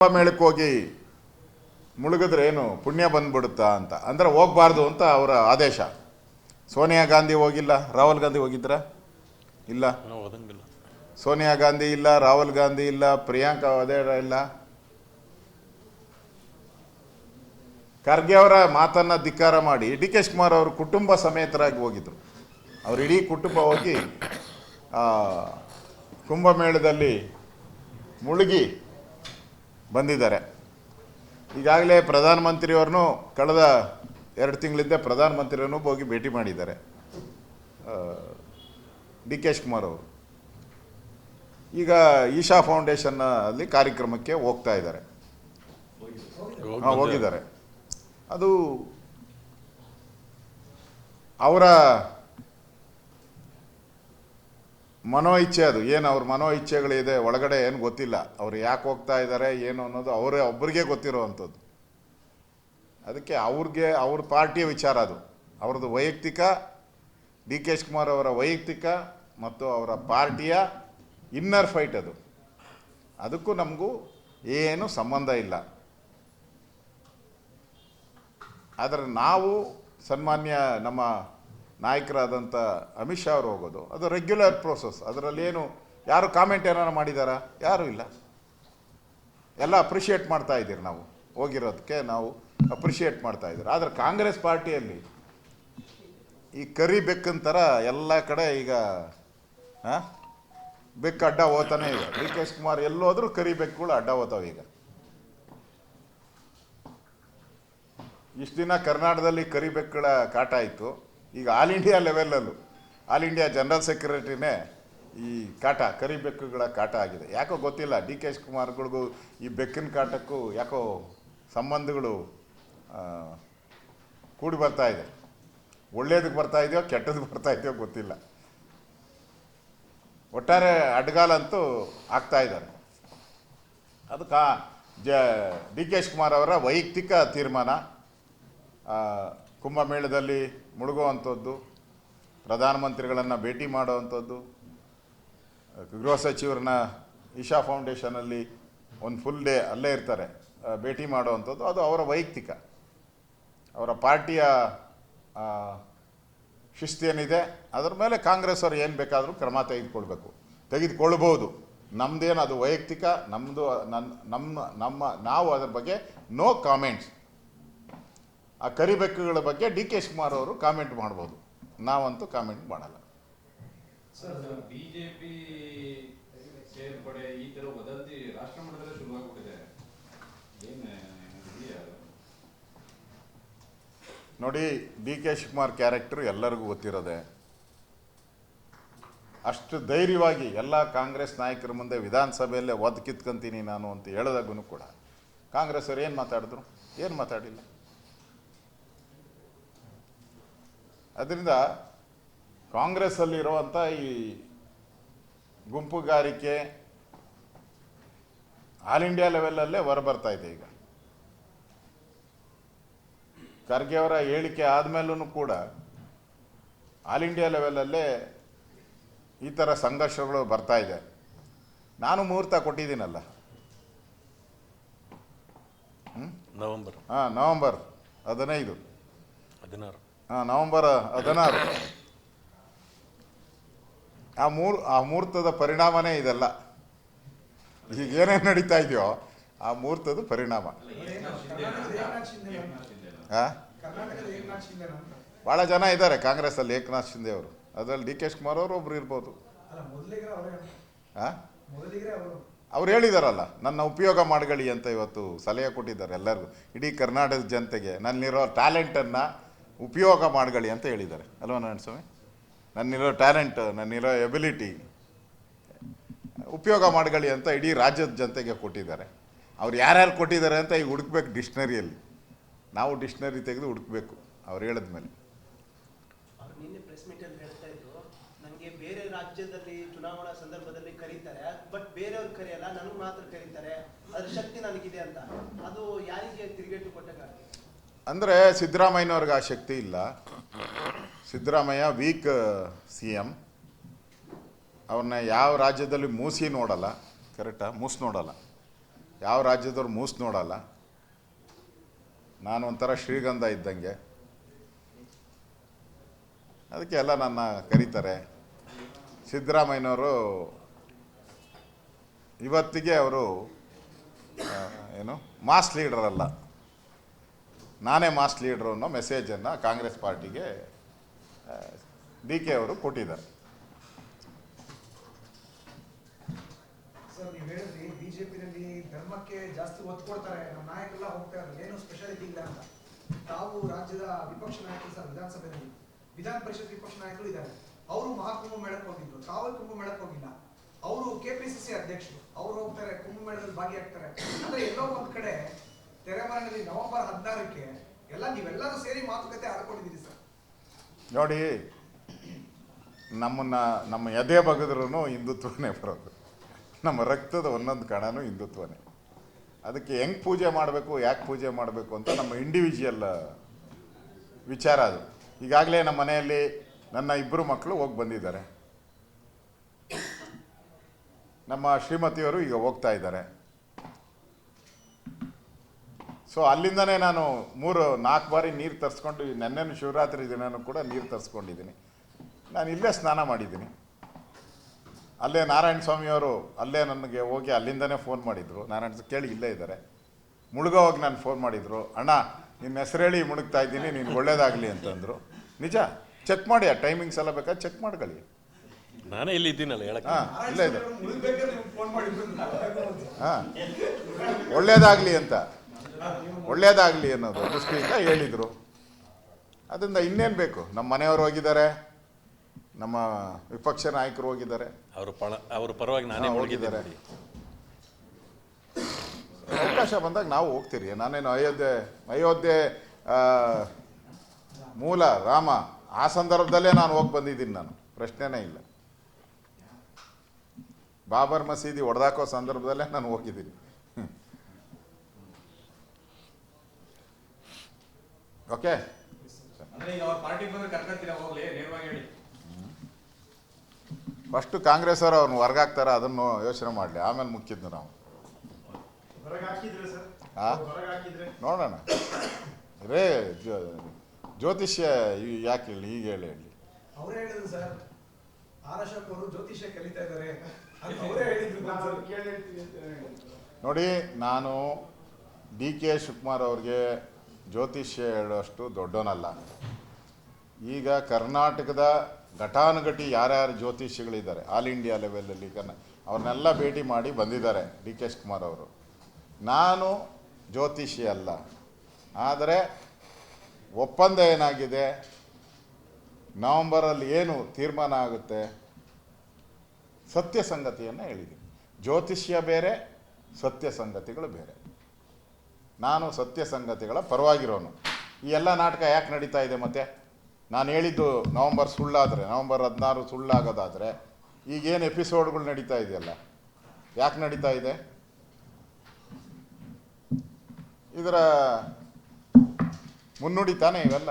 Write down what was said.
ಮೇಳಕ್ಕೆ ಹೋಗಿ ಮುಳುಗಿದ್ರೆ ಏನು ಪುಣ್ಯ ಬಂದ್ಬಿಡುತ್ತಾ ಅಂತ ಅಂದರೆ ಹೋಗಬಾರ್ದು ಅಂತ ಅವರ ಆದೇಶ. ಸೋನಿಯಾ ಗಾಂಧಿ ಹೋಗಿಲ್ಲ, ರಾಹುಲ್ ಗಾಂಧಿ ಹೋಗಿದ್ರ? ಇಲ್ಲ. ಸೋನಿಯಾ ಗಾಂಧಿ ಇಲ್ಲ, ರಾಹುಲ್ ಗಾಂಧಿ ಇಲ್ಲ, ಪ್ರಿಯಾಂಕಾ ವಾದ್ರಾ ಇಲ್ಲ. ಖರ್ಗೆ ಅವರ ಮಾತನ್ನು ಧಿಕ್ಕಾರ ಮಾಡಿ ಡಿ ಕೆ ಶಿವಕುಮಾರ್ ಅವರು ಕುಟುಂಬ ಸಮೇತರಾಗಿ ಹೋಗಿದ್ರು. ಅವರು ಇಡೀ ಕುಟುಂಬ ಹೋಗಿ ಕುಂಭಮೇಳದಲ್ಲಿ ಮುಳುಗಿ ಬಂದಿದ್ದಾರೆ. ಈಗಾಗಲೇ ಪ್ರಧಾನಮಂತ್ರಿಯವ್ರನ್ನೂ ಕಳೆದ 2 ತಿಂಗಳಿಂದ ಪ್ರಧಾನಮಂತ್ರಿಯವ್ರನ್ನೂ ಹೋಗಿ ಭೇಟಿ ಮಾಡಿದ್ದಾರೆ ಡಿ ಕೆ ಶಿವಕುಮಾರ್ ಅವರು. ಈಗ ಈಶಾ ಫೌಂಡೇಶನ್ ಅಲ್ಲಿ ಕಾರ್ಯಕ್ರಮಕ್ಕೆ ಹೋಗ್ತಾ ಇದ್ದಾರೆ, ಹೋಗಿದ್ದಾರೆ. ಅದು ಅವರ ಮನೋ ಇಚ್ಛೆ, ಅದು ಏನು ಅವ್ರ ಮನೋ ಇಚ್ಛೆಗಳಿದೆ ಒಳಗಡೆ ಏನು ಗೊತ್ತಿಲ್ಲ. ಅವ್ರು ಯಾಕೆ ಹೋಗ್ತಾ ಇದ್ದಾರೆ ಏನು ಅನ್ನೋದು ಅವರೇ ಒಬ್ಬರಿಗೆ ಗೊತ್ತಿರೋ ಅಂಥದ್ದು. ಅದಕ್ಕೆ ಅವ್ರ ಪಾರ್ಟಿಯ ವಿಚಾರ, ಅದು ಅವ್ರದ್ದು ವೈಯಕ್ತಿಕ, ಡಿ ಕೆ ಶಿವಕುಮಾರ್ ಅವರ ವೈಯಕ್ತಿಕ ಮತ್ತು ಅವರ ಪಾರ್ಟಿಯ ಇನ್ನರ್ ಫೈಟ್ ಅದು. ಅದಕ್ಕೂ ನಮಗೂ ಏನು ಸಂಬಂಧ ಇಲ್ಲ. ಆದರೆ ನಾವು ಸನ್ಮಾನ್ಯ ನಮ್ಮ ನಾಯಕರಾದಂಥ ಅಮಿತ್ ಶಾ ಅವರು ಹೋಗೋದು ಅದು ರೆಗ್ಯುಲರ್ ಪ್ರೋಸೆಸ್. ಅದರಲ್ಲಿ ಏನು ಯಾರು ಕಾಮೆಂಟ್ ಏನಾರು ಮಾಡಿದಾರಾ? ಯಾರೂ ಇಲ್ಲ. ಎಲ್ಲ ಅಪ್ರಿಷಿಯೇಟ್ ಮಾಡ್ತಾ ಇದ್ದೀರಿ, ನಾವು ಹೋಗಿರೋದಕ್ಕೆ ನಾವು ಅಪ್ರಿಷಿಯೇಟ್ ಮಾಡ್ತಾ ಇದ್ದೀರಿ. ಆದರೆ ಕಾಂಗ್ರೆಸ್ ಪಾರ್ಟಿಯಲ್ಲಿ ಈ ಕರಿ ಬೆಕ್ಕನ ಥರ ಎಲ್ಲ ಕಡೆ ಈಗ ಬೆಕ್ಕು ಅಡ್ಡ ಹೋತಾನೆ ಇದೆ. ಡಿ ಕೆ ಶಿವಕುಮಾರ್ ಎಲ್ಲೋದ್ರೂ ಕರಿ ಬೆಕ್ಕುಗಳು ಅಡ್ಡ ಹೋತಾವೆ. ಈಗ ಇಷ್ಟು ದಿನ ಕರ್ನಾಟಕದಲ್ಲಿ ಕರಿ ಬೆಕ್ಕುಗಳ ಕಾಟ ಇತ್ತು. ಈಗ ಆಲ್ ಇಂಡಿಯಾ ಲೆವೆಲಲ್ಲೂ ಆಲ್ ಇಂಡಿಯಾ ಜನರಲ್ ಸೆಕ್ರೆಟರಿನೇ ಈ ಕಾಟ, ಕರಿ ಬೆಕ್ಕುಗಳ ಕಾಟ ಆಗಿದೆ. ಯಾಕೋ ಗೊತ್ತಿಲ್ಲ, ಡಿ ಕೆ ಶಿವಕುಮಾರ್ಗಳಿಗೂ ಈ ಬೆಕ್ಕಿನ ಕಾಟಕ್ಕೂ ಯಾಕೋ ಸಂಬಂಧಗಳು ಕೂಡಿ ಬರ್ತಾ ಇದೆ. ಒಳ್ಳೇದಕ್ಕೆ ಬರ್ತಾ ಇದೆಯೋ ಕೆಟ್ಟದಕ್ಕೆ ಬರ್ತಾ ಇದೆಯೋ ಗೊತ್ತಿಲ್ಲ. ಒಟ್ಟಾರೆ ಅಡ್ಗಾಲಂತೂ ಆಗ್ತಾ ಇದ್ದಾರೆ. ಅದಕ್ಕೆ ಡಿ ಕೆ ಶಿವಕುಮಾರ್ ಅವರ ವೈಯಕ್ತಿಕ ತೀರ್ಮಾನ ಕುಂಭಮೇಳದಲ್ಲಿ ಮುಳುಗುವಂಥದ್ದು, ಪ್ರಧಾನಮಂತ್ರಿಗಳನ್ನು ಭೇಟಿ ಮಾಡುವಂಥದ್ದು, ಗೃಹ ಸಚಿವರನ್ನ ಈಶಾ ಫೌಂಡೇಶನಲ್ಲಿ ಒಂದು ಫುಲ್ ಡೇ ಅಲ್ಲೇ ಇರ್ತಾರೆ, ಭೇಟಿ ಮಾಡುವಂಥದ್ದು, ಅದು ಅವರ ವೈಯಕ್ತಿಕ. ಅವರ ಪಾರ್ಟಿಯ ಶಿಸ್ತೇನಿದೆ ಅದರ ಮೇಲೆ ಕಾಂಗ್ರೆಸ್ ಅವರು ಏನು ಬೇಕಾದರೂ ಕ್ರಮ ತೆಗೆದುಕೊಳ್ಬೋದು. ನಮ್ಮದೇನು ಅದು ವೈಯಕ್ತಿಕ, ನಮ್ಮದು ನಾವು ಅದರ ಬಗ್ಗೆ ನೋ ಕಾಮೆಂಟ್ಸ್. ಆ ಕರಿಬೆಕ್ಕುಗಳ ಬಗ್ಗೆ ಡಿ ಕೆ ಶಿವಕುಮಾರ್ ಅವರು ಕಾಮೆಂಟ್ ಮಾಡ್ಬೋದು, ನಾವಂತೂ ಕಾಮೆಂಟ್ ಮಾಡಲ್ಲ. ಸರ್, ಬಿಜೆಪಿ ಸೇರ್ಪಡೆ ಈ ಥರ ವದಂತಿ ರಾಷ್ಟ್ರ ಮಟ್ಟದಲ್ಲೇ ಶುರುವಾಗ್ಬಿಟ್ಟಿದೆ. ನೋಡಿ, ಡಿ ಕೆ ಶಿವಕುಮಾರ್ ಕ್ಯಾರೆಕ್ಟರ್ ಎಲ್ಲರಿಗೂ ಗೊತ್ತಿರೋದೆ. ಅಷ್ಟು ಧೈರ್ಯವಾಗಿ ಎಲ್ಲ ಕಾಂಗ್ರೆಸ್ ನಾಯಕರ ಮುಂದೆ ವಿಧಾನಸಭೆಯಲ್ಲೇ ಒದ್ದು ಕಿತ್ಕೊಂತೀನಿ ನಾನು ಅಂತ ಹೇಳಿದಾಗೂ ಕೂಡ ಕಾಂಗ್ರೆಸ್ ಅವರು ಏನು ಮಾತಾಡಿದ್ರು? ಏನು ಮಾತಾಡಿಲ್ಲ. ಅದರಿಂದ ಕಾಂಗ್ರೆಸ್ಸಲ್ಲಿರುವಂಥ ಈ ಗುಂಪುಗಾರಿಕೆ ಆಲ್ ಇಂಡಿಯಾ ಲೆವೆಲಲ್ಲೇ ಹೊರಬರ್ತಾ ಇದೆ. ಈಗ ಖರ್ಗೆ ಅವರ ಹೇಳಿಕೆ ಆದಮೇಲೂ ಕೂಡ ಆಲ್ ಇಂಡಿಯಾ ಲೆವೆಲಲ್ಲೇ ಈ ಥರ ಸಂಘರ್ಷಗಳು ಬರ್ತಾ ಇದೆ. ನಾನು ಮುಹೂರ್ತ ಕೊಟ್ಟಿದ್ದೀನಲ್ಲ, ನವೆಂಬರ್ 15, ನವೆಂಬರ್ 16. ಆ ಮುಹೂರ್ತದ ಪರಿಣಾಮನೇ ಇದೆಲ್ಲ. ಈಗ ಏನೇನು ನಡೀತಾ ಇದೆಯೋ ಆ ಮುಹೂರ್ತದ ಪರಿಣಾಮ. ಭಾಳ ಜನ ಇದ್ದಾರೆ ಕಾಂಗ್ರೆಸ್ಸಲ್ಲಿ. ಏಕನಾಥ್ ಶಿಂದೆ ಅವರು, ಅದರಲ್ಲಿ ಡಿ ಕೆ ಶಿವಕುಮಾರ್ ಅವರು ಒಬ್ರು ಇರ್ಬೋದು. ಅವ್ರು ಹೇಳಿದಾರಲ್ಲ, ನನ್ನ ಉಪಯೋಗ ಮಾಡ್ಕೊಳ್ಳಿ ಅಂತ ಇವತ್ತು ಸಲಹೆ ಕೊಟ್ಟಿದ್ದಾರೆ ಎಲ್ಲರಿಗೂ, ಇಡೀ ಕರ್ನಾಟಕದ ಜನತೆಗೆ. ನನ್ನಿರೋ ಟ್ಯಾಲೆಂಟನ್ನು ಉಪಯೋಗ ಮಾಡ್ಕೊಳ್ಳಿ ಅಂತ ಹೇಳಿದ್ದಾರೆ ಅಲ್ವಾ ನಾರಾಯಣ ಸ್ವಾಮಿ? ನನ್ನಿರೋ ಟ್ಯಾಲೆಂಟ್, ನನ್ನಿರೋ ಎಬಿಲಿಟಿ ಉಪಯೋಗ ಮಾಡ್ಕೊಳ್ಳಿ ಅಂತ ಇಡೀ ರಾಜ್ಯದ ಜನತೆಗೆ ಕೊಟ್ಟಿದ್ದಾರೆ. ಅವ್ರು ಯಾರ್ಯಾರು ಕೊಟ್ಟಿದ್ದಾರೆ ಅಂತ ಈಗ ಹುಡುಕ್ಬೇಕು ಡಿಕ್ಷನರಿಯಲ್ಲಿ. ನಾವು ಡಿಕ್ಷನರಿ ತೆಗೆದು ಹುಡುಕ್ಬೇಕು ಅವ್ರು ಹೇಳಿದ್ಮೇಲೆ. ನಿನ್ನೆ ಪ್ರೆಸ್ ಮೀಟಲ್ಲಿ ಹೇಳ್ತಾ ಇದ್ರು, ನನಗೆ ಬೇರೆ ರಾಜ್ಯದಲ್ಲಿ ಚುನಾವಣಾ ಸಂದರ್ಭದಲ್ಲಿ ಕರೀತಾರೆ, ಬಟ್ ಬೇರೆಯವ್ರು ಕರೆಯಲ್ಲ, ನನಗೆ ಮಾತ್ರ ಕರೀತಾರೆ, ಅದ್ರ ಶಕ್ತಿ ನನಗಿದೆ ಅಂತ. ಅದು ಯಾರಿಗೆ ತಿರುಗೇಟು ಕೊಟ್ಟಾಗ? ಅಂದರೆ ಸಿದ್ದರಾಮಯ್ಯನವ್ರಿಗೆ ಆ ಶಕ್ತಿ ಇಲ್ಲ. Siddaramaiah weak CM. ಅವ್ರನ್ನ ಯಾವ ರಾಜ್ಯದಲ್ಲಿ ಮೂಸಿ ನೋಡಲ್ಲ, ಕರೆಕ್ಟಾ? ಮೂಸಿ ನೋಡಲ್ಲ. ಯಾವ ರಾಜ್ಯದವ್ರು ಮೂಸ್ ನೋಡಲ್ಲ. ನಾನು ಒಂಥರ ಶ್ರೀಗಂಧ ಇದ್ದಂಗೆ. ಅದಕ್ಕೆ ಎಲ್ಲ ನನ್ನ ಕರೀತಾರೆ. ಸಿದ್ದರಾಮಯ್ಯನವರು ಇವತ್ತಿಗೆ ಅವರು ಏನು ಮಾಸ್ ಲೀಡರ್ ಅಲ್ಲ, ನಾನೇ ಮಾಸ್ ಲೀಡ್ರು ಅನ್ನೋ ಮೆಸೇಜನ್ನು ಕಾಂಗ್ರೆಸ್ ಪಾರ್ಟಿಗೆ ಡಿ ಕೆ ಅವರು ಕೊಟ್ಟಿದ್ದಾರೆ. ಸರ್, ನೀವು ಹೇಳಿದ್ರಿ ಬಿಜೆಪಿನಲ್ಲಿ ಧರ್ಮಕ್ಕೆ ಜಾಸ್ತಿ ಒತ್ತು ಕೊಡ್ತಾರೆ, ನಮ್ಮ ನಾಯಕರೆಲ್ಲ ಹೋಗ್ತಾ ಇದ್ದಾರೆ, ಏನು ಸ್ಪೆಷಾಲಿಟಿ ಇಲ್ಲ ಅಂತ. ತಾವು ರಾಜ್ಯದ ವಿಪಕ್ಷ ನಾಯಕರು ಸರ್, ವಿಧಾನಸಭೆಯಲ್ಲಿ ವಿಧಾನ ಪರಿಷತ್ ವಿಪಕ್ಷ ನಾಯಕರು ಇದ್ದಾರೆ. ಅವರು ಮಹಾಕುಂಭ ಮೇಳಕ್ಕೆ ಹೋಗಿದ್ರು, ತಾವು ಕುಂಭ ಮೇಳಕ್ಕೆ ಹೋಗಿಲ್ಲ. ಅವರು ಕೆಪಿಸಿಸಿ ಅಧ್ಯಕ್ಷರು, ಅವರು ಹೋಗ್ತಾರೆ ಕುಂಭಮೇಳದಲ್ಲಿ ಭಾಗಿಯಾಗ್ತಾರೆ. ಅಂದ್ರೆ ಎಲ್ಲೋ ಒಂದ್ ಕಡೆ ತೆರೆಮರೆಯಲ್ಲಿ ನವೆಂಬರ್ 16ಕ್ಕೆ ನೀವೆಲ್ಲರೂ ಸೇರಿ ಮಾತುಕತೆ ಆಡ್ಕೊಂಡಿದ್ದೀರಿ ಸರ್. ನೋಡಿ, ನಮ್ಮ ಎದೆ ಬಗದ್ರೂ ಹಿಂದುತ್ವನೇ ಬರೋದು, ನಮ್ಮ ರಕ್ತದ ಒಂದೊಂದು ಕಣನೂ ಹಿಂದುತ್ವನೇ. ಅದಕ್ಕೆ ಹೆಂಗೆ ಪೂಜೆ ಮಾಡಬೇಕು, ಯಾಕೆ ಪೂಜೆ ಮಾಡಬೇಕು ಅಂತ ನಮ್ಮ ಇಂಡಿವಿಜುವಲ್ ವಿಚಾರ ಅದು. ಈಗಾಗಲೇ ನಮ್ಮ ಮನೆಯಲ್ಲಿ ನನ್ನ 2 ಮಕ್ಕಳು ಹೋಗಿ ಬಂದಿದ್ದಾರೆ. ನಮ್ಮ ಶ್ರೀಮತಿಯವರು ಈಗ ಹೋಗ್ತಾ ಇದ್ದಾರೆ. ಸೊ ಅಲ್ಲಿಂದನೇ ನಾನು 3-4 ಬಾರಿ ನೀರು ತರಿಸ್ಕೊಂಡು, ನೆನ್ನೆನೂ ಶಿವರಾತ್ರಿ ದಿನನೂ ಕೂಡ ನೀರು ತರಿಸ್ಕೊಂಡಿದ್ದೀನಿ. ನಾನು ಇಲ್ಲೇ ಸ್ನಾನ ಮಾಡಿದ್ದೀನಿ. ಅಲ್ಲೇ ನಾರಾಯಣ ಸ್ವಾಮಿಯವರು ಅಲ್ಲೇ ನನಗೆ ಹೋಗಿ ಅಲ್ಲಿಂದನೇ ಫೋನ್ ಮಾಡಿದರು. ನಾರಾಯಣ ಕೇಳಿ ಇಲ್ಲೇ ಇದ್ದಾರೆ. ಮುಳುಗೋ ಹೋಗಿ ನಾನು ಫೋನ್ ಮಾಡಿದರು, ಅಣ್ಣ ನಿಮ್ಮ ಹೆಸರು ಹೇಳಿ ಮುಳುಗ್ತಾ ಇದ್ದೀನಿ, ನೀನು ಒಳ್ಳೇದಾಗಲಿ ಅಂತಂದರು. ನಿಜ, ಚೆಕ್ ಮಾಡಿ, ಆ ಟೈಮಿಂಗ್ಸ್ ಎಲ್ಲ ಬೇಕಾದ್ರೆ ಚೆಕ್ ಮಾಡ್ಕೊಳ್ಳಿ. ನಾನೇ ಇಲ್ಲಿ ಇದ್ದೀನಲ್ಲ ಹೇಳಕ್ಕೆ. ಹಾಂ, ಇಲ್ಲೇ ಇದೆ. ಹಾಂ, ಒಳ್ಳೇದಾಗಲಿ ಅಂತ, ಒಳ್ಳೇದಾಗಲಿ ಅನ್ನೋದು ದೃಷ್ಟಿಯಿಂದ ಹೇಳಿದರು. ಅದರಿಂದ ಇನ್ನೇನು ಬೇಕು? ನಮ್ಮ ಮನೆಯವರು ಹೋಗಿದ್ದಾರೆ, ನಮ್ಮ ವಿಪಕ್ಷ ನಾಯಕರು ಹೋಗಿದ್ದಾರೆ, ಅವ್ರ ಪರವಾಗಿ ನಾನೇ ಹೋಗಿದ್ದಾರೆ. ಹೋಗಿದ್ದಾರೆ. ಅವಕಾಶ ಬಂದಾಗ ನಾವು ಹೋಗ್ತೀರಿ. ನಾನೇನು ಅಯೋಧ್ಯೆ ಮೂಲ ರಾಮ, ಆ ಸಂದರ್ಭದಲ್ಲೇ ನಾನು ಹೋಗಿ ಬಂದಿದ್ದೀನಿ. ನಾನು ಪ್ರಶ್ನೆನೇ ಇಲ್ಲ. ಬಾಬರ್ ಮಸೀದಿ ಹೊಡೆದಾಕೋ ಸಂದರ್ಭದಲ್ಲೇ ನಾನು ಹೋಗಿದ್ದೀನಿ. ಓಕೆ, ಅಂದ್ರೆ ಈಗ ಅವ್ರ ಪಾರ್ಟಿಗೆ ಬಂದ್ರೆ ಕರ್ಕೊಂತೀರಾ, ಹೋಗ್ಲಿ ನೇರವಾಗಿ ಹೇಳಿ. ಫಸ್ಟು ಕಾಂಗ್ರೆಸ್ ಅವರು ಅವ್ರನ್ನ ಹೊರಗಾಕ್ತಾರೆ, ಅದನ್ನು ಯೋಚನೆ ಮಾಡಲಿ, ಆಮೇಲೆ ಮುಖ್ಯದ್ದು ನಾವು. ನೋಡೋಣ ರೇ. ಜ್ಯೋತಿಷ್ಯ ಯಾಕೆ ಹೇಳಿ, ಈಗ ಹೇಳಿ. ಅವರೇ ಹೇಳಿದ್ರು ಸರ್, ಆರ್ ಅಶೋಕ್ ಅವರು ಜ್ಯೋತಿಷ್ಯ ಕಲಿತಾ ಇದ್ದಾರೆ ಅಂತ ಅವರೇ ಹೇಳಿದ್ರು. ನೋಡಿ, ನಾನು ಡಿ ಕೆ ಶಿವಕುಮಾರ್ ಅವ್ರಿಗೆ ಜ್ಯೋತಿಷ್ಯ ಹೇಳೋಷ್ಟು ದೊಡ್ಡವನಲ್ಲ. ಈಗ ಕರ್ನಾಟಕದ ಘಟಾನುಘಟಿ ಯಾರ್ಯಾರು ಜ್ಯೋತಿಷಿಗಳಿದ್ದಾರೆ ಆಲ್ ಇಂಡಿಯಾ ಲೆವೆಲಲ್ಲಿ, ಅವ್ರನ್ನೆಲ್ಲ ಭೇಟಿ ಮಾಡಿ ಬಂದಿದ್ದಾರೆ ಡಿ ಕೆ ಶಿವಕುಮಾರ್ ಅವರು. ನಾನು ಜ್ಯೋತಿಷಿ ಅಲ್ಲ. ಆದರೆ ಒಪ್ಪಂದ ಏನಾಗಿದೆ, ನವಂಬರಲ್ಲಿ ಏನು ತೀರ್ಮಾನ ಆಗುತ್ತೆ, ಸತ್ಯ ಸಂಗತಿಯನ್ನು ಹೇಳಿದ್ದೀನಿ. ಜ್ಯೋತಿಷ್ಯ ಬೇರೆ, ಸತ್ಯ ಸಂಗತಿಗಳು ಬೇರೆ. ನಾನು ಸತ್ಯ ಸಂಗತಿಗಳ ಪರವಾಗಿರೋನು. ಈ ಎಲ್ಲ ನಾಟಕ ಯಾಕೆ ನಡೀತಾ ಇದೆ? ಮತ್ತೆ ನಾನು ಹೇಳಿದ್ದು ನವಂಬರ್ ಸುಳ್ಳಾದರೆ, ನವಂಬರ್ 16 ಸುಳ್ಳಾಗೋದಾದರೆ ಈಗೇನು ಎಪಿಸೋಡ್ಗಳು ನಡೀತಾ ಇದೆಯಲ್ಲ, ಯಾಕೆ ನಡೀತಾ ಇದೆ? ಇದರ ಮುನ್ನುಡಿ ತಾನೇ ಇವೆಲ್ಲ.